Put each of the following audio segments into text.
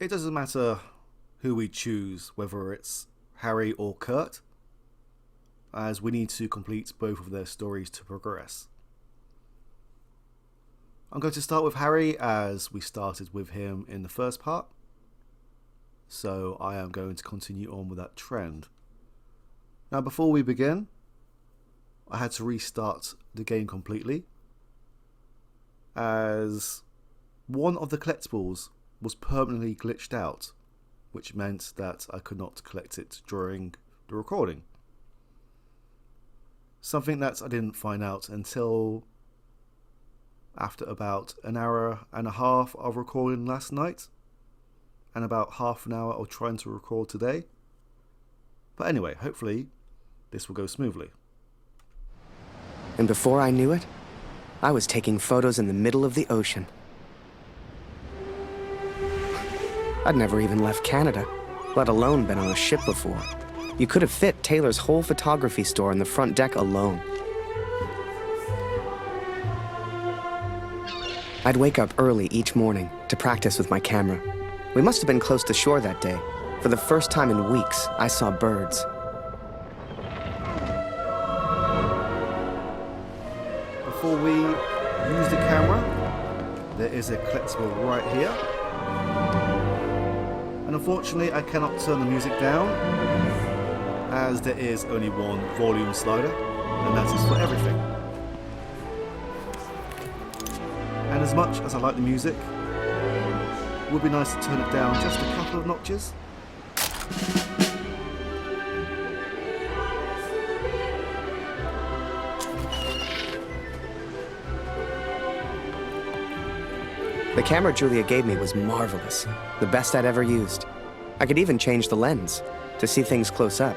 it doesn't matter who we choose, whether it's Harry or Kurt, as we need to complete both of their stories to progress. I'm going to start with Harry as we started with him in the first part, so I am going to continue on with that trend. Now before we begin, I had to restart the game completely as one of the collectibles was permanently glitched out, which meant that I could not collect it during the recording. Something that I didn't find out until after about an hour and a half of recording last night and about half an hour of trying to record today. But anyway, hopefully this will go smoothly. And before I knew it, I was taking photos in the middle of the ocean. I'd never even left Canada, let alone been on a ship before. You could have fit Taylor's whole photography store on the front deck alone. I'd wake up early each morning to practice with my camera. We must have been close to shore that day. For the first time in weeks, I saw birds. Before we use the camera, there is a collectible right here. And unfortunately, I cannot turn the music down, as there is only one volume slider, and that is for everything. And as much as I like the music, it would be nice to turn it down just a couple of notches. The camera Julia gave me was marvelous, the best I'd ever used. I could even change the lens to see things close up.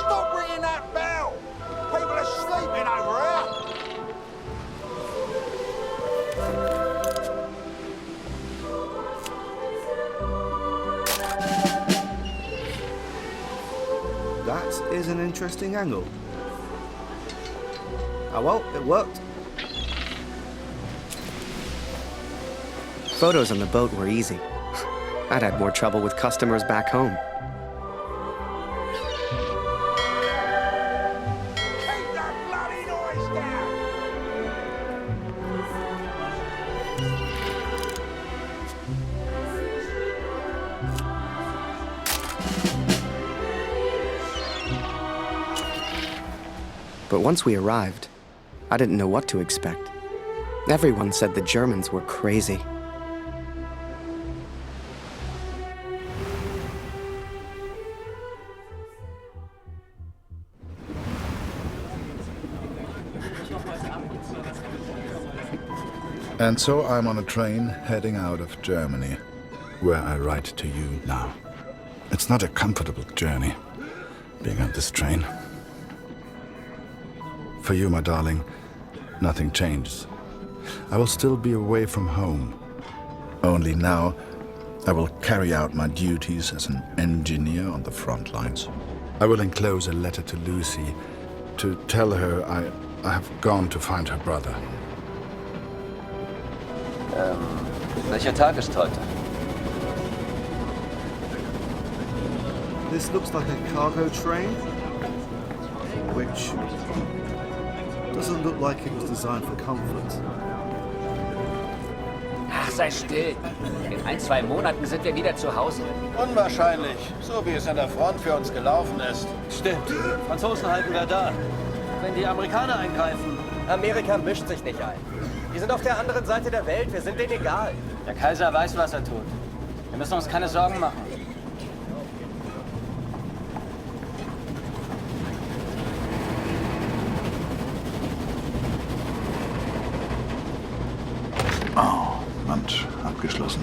Stop ringing that bell! People are sleeping over here. That is an interesting angle. Oh well, it worked. Photos on the boat were easy. I'd had more trouble with customers back home. Keep that bloody noise down! But once we arrived, I didn't know what to expect. Everyone said the Germans were crazy. And so I'm on a train heading out of Germany, where I write to you now. It's not a comfortable journey, being on this train. For you, my darling, nothing changes. I will still be away from home. Only now, I will carry out my duties as an engineer on the front lines. I will enclose a letter to Lucy to tell her I have gone to find her brother. Welcher Tag ist heute? This looks like a cargo train, which doesn't look like it was designed for comfort. Ach, sei still. In 1-2 Monaten sind wir wieder zu Hause. Unwahrscheinlich, so wie es an der Front für uns gelaufen ist. Stimmt. Franzosen halten wir da. Wenn die Amerikaner eingreifen. Amerika mischt sich nicht ein. Die sind auf der anderen Seite der Welt, wir sind denen egal. Der Kaiser weiß, was er tut. Wir müssen uns keine Sorgen machen. Oh, Mensch, abgeschlossen.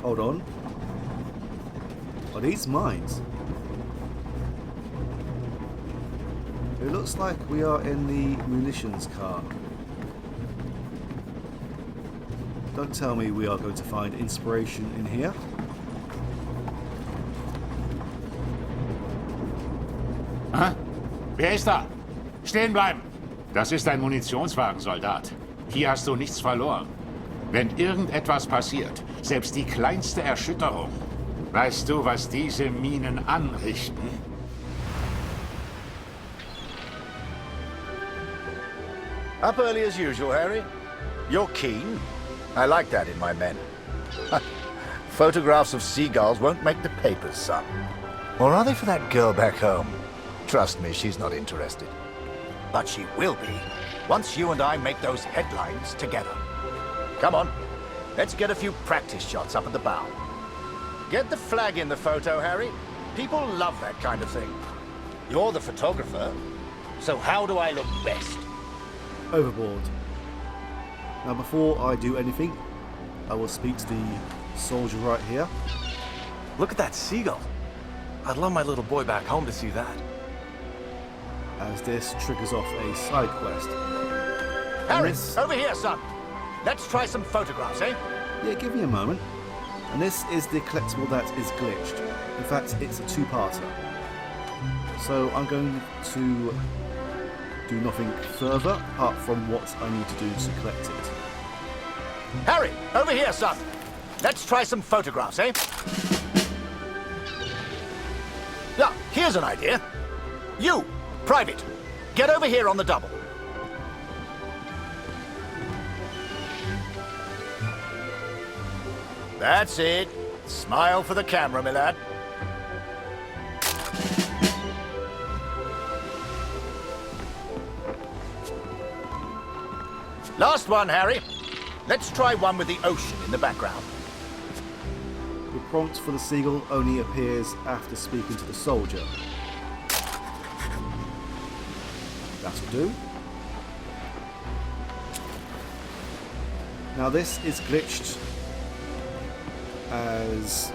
Hold on. Are these mines? It looks like we are in the munitions car. Don't tell me we are going to find inspiration in here. Aha. Wer ist da? Stehen bleiben! Das ist ein Munitionswagen, Soldat. Hier hast du nichts verloren. Wenn irgendetwas passiert, selbst die kleinste Erschütterung, weißt du, was diese Minen anrichten? Up early as usual, Harry. You're keen. I like that in my men. Photographs of seagulls won't make the papers, son. Or are they for that girl back home? Trust me, she's not interested. But she will be, once you and I make those headlines together. Come on, let's get a few practice shots up at the bow. Get the flag in the photo, Harry. People love that kind of thing. You're the photographer, so how do I look best? Overboard. Now before I do anything, I will speak to the soldier right here. Look at that seagull. I'd love my little boy back home to see that. As this triggers off a side quest. Harry, this... over here, son. Let's try some photographs, eh? Yeah, give me a moment. And this is the collectible that is glitched. In fact, it's a two-parter. So I'm going to do nothing further apart from what I need to do to collect it. Harry, over here, son. Let's try some photographs, eh? Yeah, here's an idea. You, Private, get over here on the double. That's it. Smile for the camera, my lad. Last one, Harry. Let's try one with the ocean in the background. The prompt for the seagull only appears after speaking to the soldier. That'll do. Now this is glitched as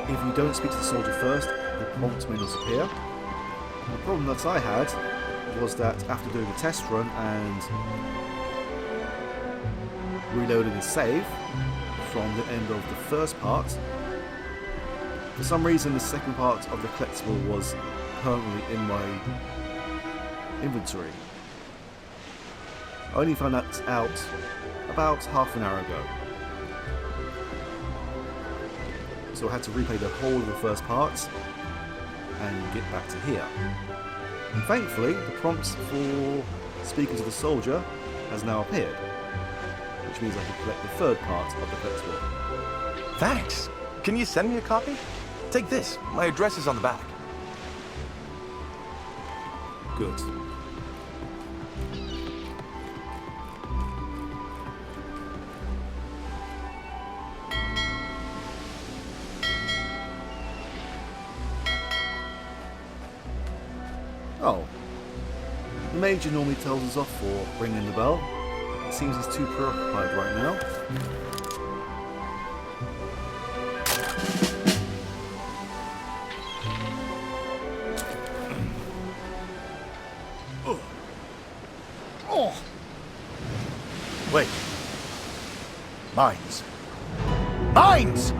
if you don't speak to the soldier first, the prompt may not appear. The problem that I had was that after doing a test run and reloading the save from the end of the first part, for some reason the second part of the collectible was permanently in my inventory. I only found that out about half an hour ago. So I had to replay the whole of the first part and get back to here. And thankfully, the prompt for speaking to the soldier has now appeared, which means I can collect the third part of the collectible. Thanks. Can you send me a copy? Take this. My address is on the back. Good. Oh. The Major normally tells us off for ringing the bell. It seems he's too preoccupied right now. Wait. Mines. Mines!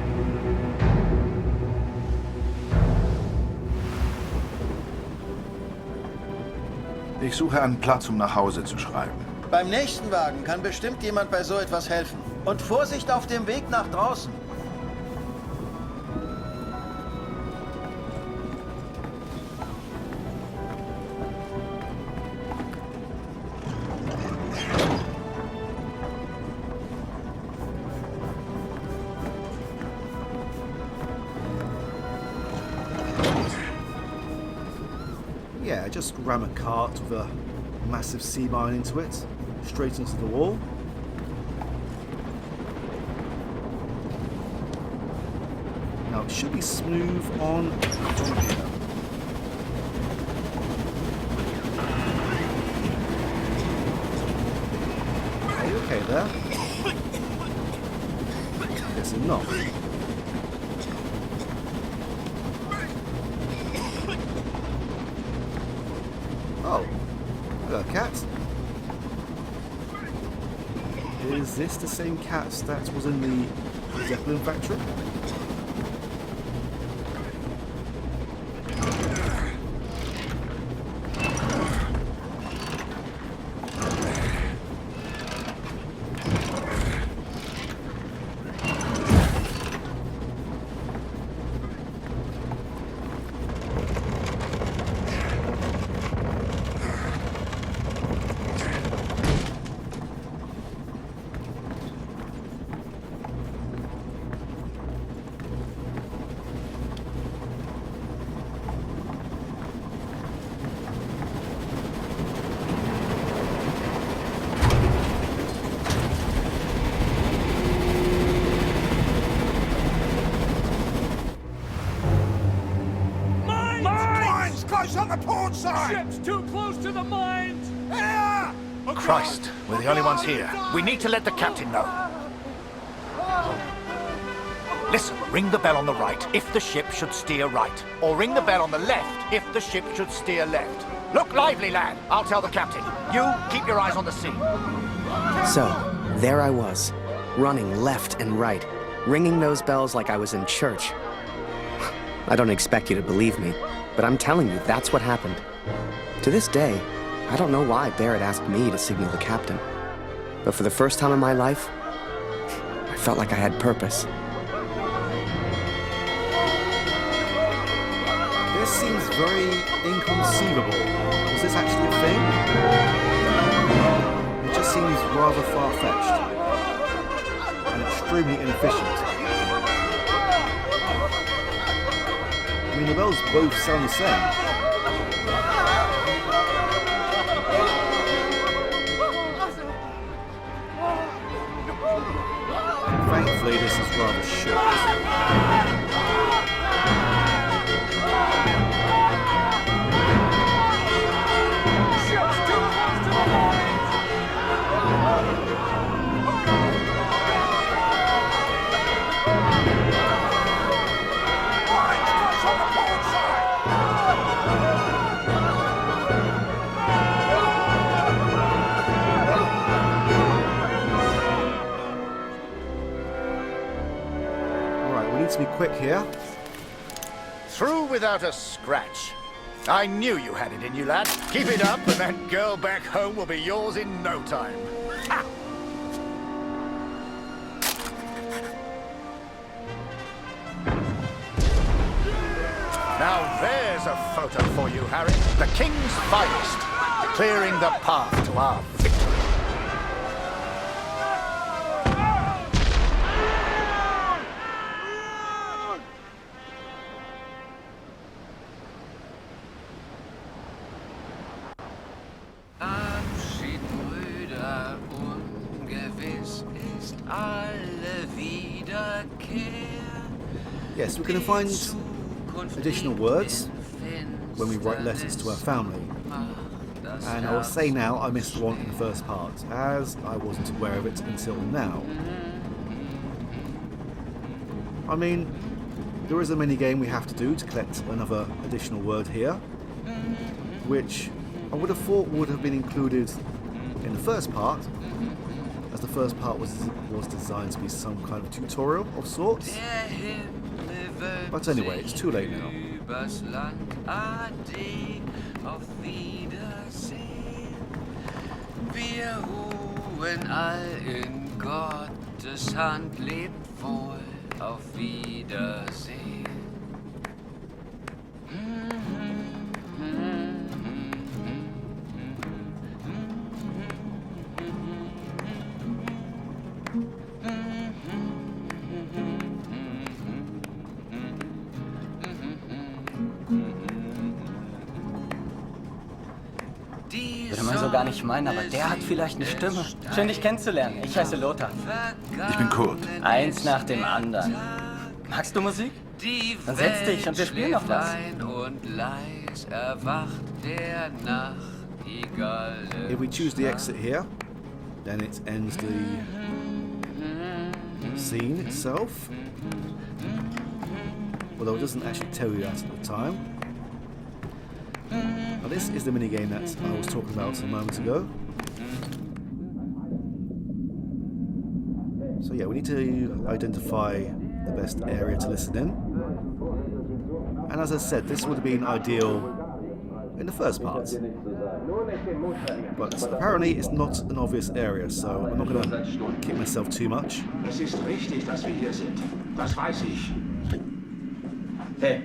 Ich suche einen Platz, um nach Hause zu schreiben. Beim nächsten Wagen kann bestimmt jemand bei so etwas helfen. Und Vorsicht auf dem Weg nach draußen. Yeah, just ram a cart with a massive sea mine into it, straight into the wall. Now it should be smooth on from here. Are you okay there? Guessing not. cat. Is this the same cat that was in the Zeppelin factory? Mines! Close on the port side! Ship's too close to the mines! Here! Christ, we're the only ones here. We need to let the captain know. Listen, ring the bell on the right if the ship should steer right. Or ring the bell on the left if the ship should steer left. Look lively, lad. I'll tell the captain. You, keep your eyes on the sea. So, there I was, running left and right, ringing those bells like I was in church. I don't expect you to believe me, but I'm telling you, that's what happened. To this day, I don't know why Barrett asked me to signal the captain. But for the first time in my life, I felt like I had purpose. This seems very inconceivable. Was this actually a thing? It just seems rather far-fetched and extremely inefficient. I mean, the bells both sound the same. Thankfully, this is rather short. To be quick here. Through without a scratch. I knew you had it in you, lad. Keep it up, and that girl back home will be yours in no time. Ha! Now there's a photo for you, Harry. The King's finest, clearing the path to our victory. Yes, we're going to find additional words when we write letters to our family. And I will say now I missed one in the first part, as I wasn't aware of it until now. I mean, there is a mini-game we have to do to collect another additional word here, which I would have thought would have been included in the first part, as the first part was designed to be some kind of tutorial of sorts. But anyway, it's too late now. Wir ruhen all in Gottes Hand, lebt wohl, auf Wiedersehen. Würde man so gar nicht meinen, aber der hat vielleicht eine Stimme. Schön, dich kennenzulernen. Ich heiße Lothar. Ich bin Kurt. Eins nach dem anderen. Magst du Musik? Dann setz dich und wir spielen noch was. If we choose the exit here, then it ends the scene itself. Although it doesn't actually tell you that at the time. Now this is the minigame that I was talking about a moment ago. So yeah, we need to identify the best area to listen in. And as I said, this would have been ideal in the first part. But apparently it's not an obvious area, so I'm not going to kick myself too much. Es ist richtig, dass wir hier sind. Das weiß ich. Hey,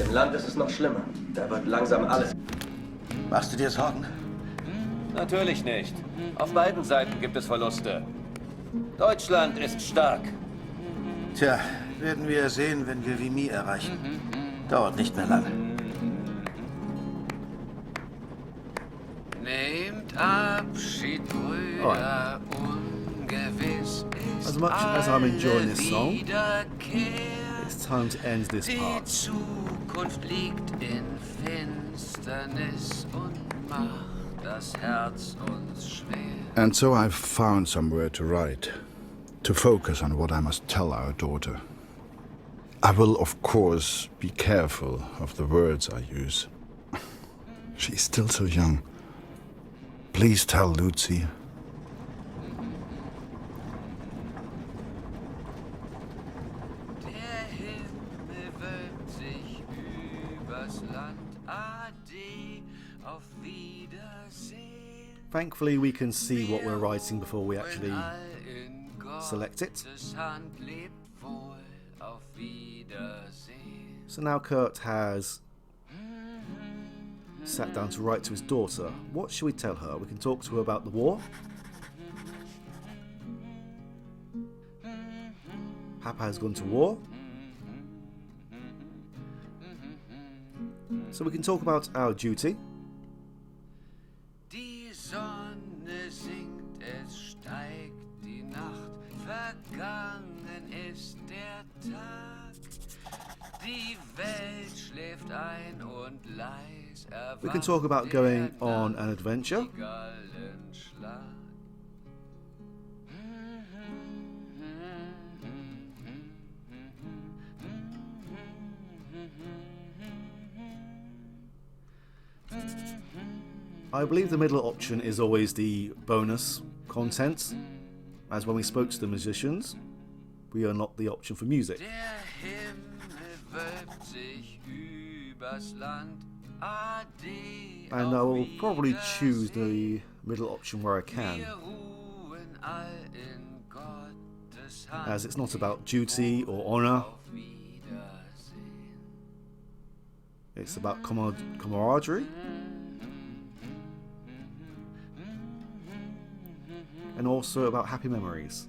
im Land ist es noch schlimmer. Da wird langsam alles. Machst du dir Sorgen? Natürlich nicht. Auf beiden Seiten gibt es Verluste. Deutschland ist stark. Tja, werden wir sehen, wenn wir Vimy erreichen. Dauert nicht mehr lange. Nehmt Abschied, Brüder, ungewiss ist As much as I'm enjoying this song, Wiederkehr. it's time to end this Die part. Zukunft liegt in Finsternis und macht das Herz uns schwer. And so I've found somewhere to write, to focus on what I must tell our daughter. I will, of course, be careful of the words I use. She's still so young. Please tell Lucy. Der Himmel wölbt sich übers Land. Ade, auf Wiedersehen. Thankfully we can see what we're writing before we actually select it. Gottes Hand lebt wohl, auf Wiedersehen. So now Kurt has sat down to write to his daughter. What should we tell her? We can talk to her about the war. Papa has gone to war. So we can talk about our duty. Die Sonne sinkt, es steigt die Nacht, vergangen ist der Tag. Die Welt schläft ein und leis erwacht. We can talk about going on an adventure. I believe the middle option is always the bonus content, as when we spoke to the musicians, we unlocked the option for music. Der Himmel wölbt sich übers Land. Ade, And I will probably choose the middle option where I can, wir ruhen all in Gottes Hand. as it's not about duty or honour, Auf Wiedersehen. it's about camaraderie. And also about happy memories.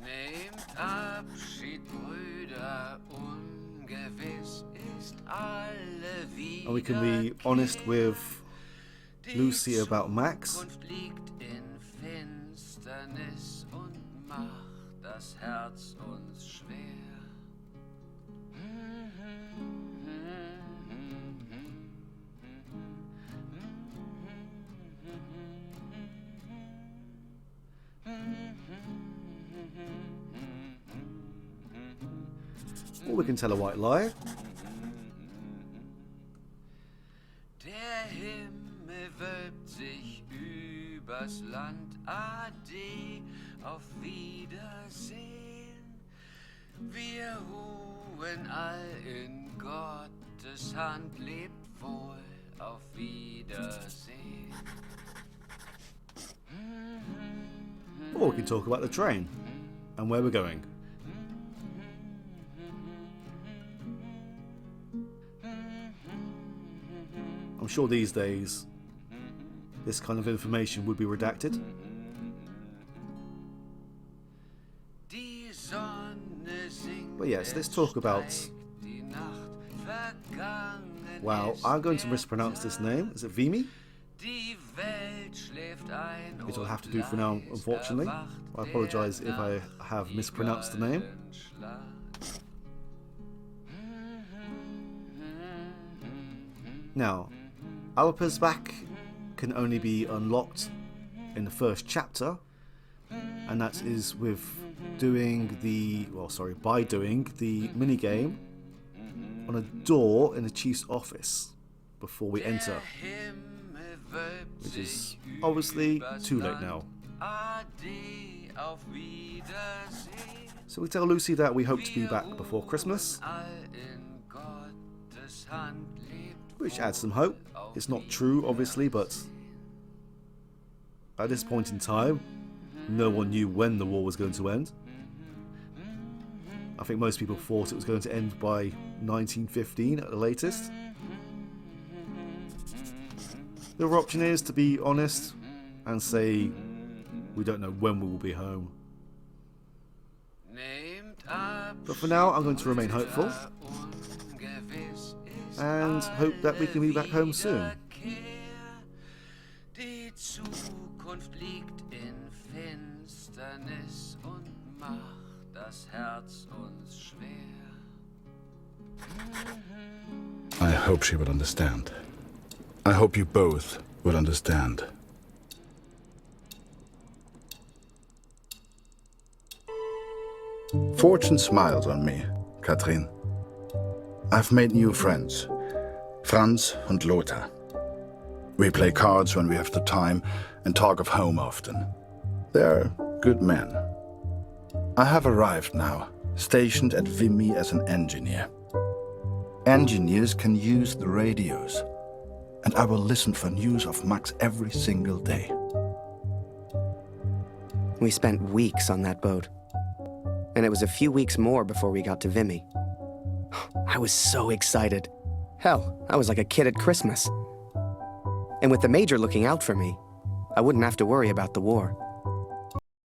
Nehmt Abschied, Brüder, ungewiss ist alle Wiederkehr. And we can be honest with Lucy about Max. Die Zukunft liegt in Finsternis und macht das Herz uns schwer. Or we can tell a white lie. Der Himmel wölbt sich übers Land. Ade, auf Wiedersehen. Wir ruhen all in Gottes Hand. Lebt wohl, auf Wiedersehen. Or we can talk about the train and where we're going. I'm sure these days this kind of information would be redacted. Die Sonne sinkt, But yes, let's talk about... die Nacht, vergangen Wow, I'm going to mispronounce this name. Is it Vimy? Die Welt schläft ein Which I'll have to do for now, unfortunately. I apologise if I have mispronounced the name. Now, Alper's back can only be unlocked in the first chapter, and that is with by doing the mini game on a door in the chief's office before we enter, which is obviously too late now. So we tell Lucy that we hope to be back before Christmas, which adds some hope. It's not true, obviously, but at this point in time, no one knew when the war was going to end. I think most people thought it was going to end by 1915 at the latest. The other option is to be honest and say we don't know when we will be home. But for now, I'm going to remain hopeful and hope that we can be back home soon. Die Zukunft liegt in Finsternis und macht das Herz uns schwer. I hope she will understand. I hope you both will understand. Fortune smiles on me, Katrin. I've made new friends, Franz and Lothar. We play cards when we have the time and talk of home often. They're good men. I have arrived now, stationed at Vimy as an engineer. Engineers can use the radios, and I will listen for news of Max every single day. We spent weeks on that boat, and it was a few weeks more before we got to Vimy. I was so excited. Hell, I was like a kid at Christmas. And with the Major looking out for me, I wouldn't have to worry about the war.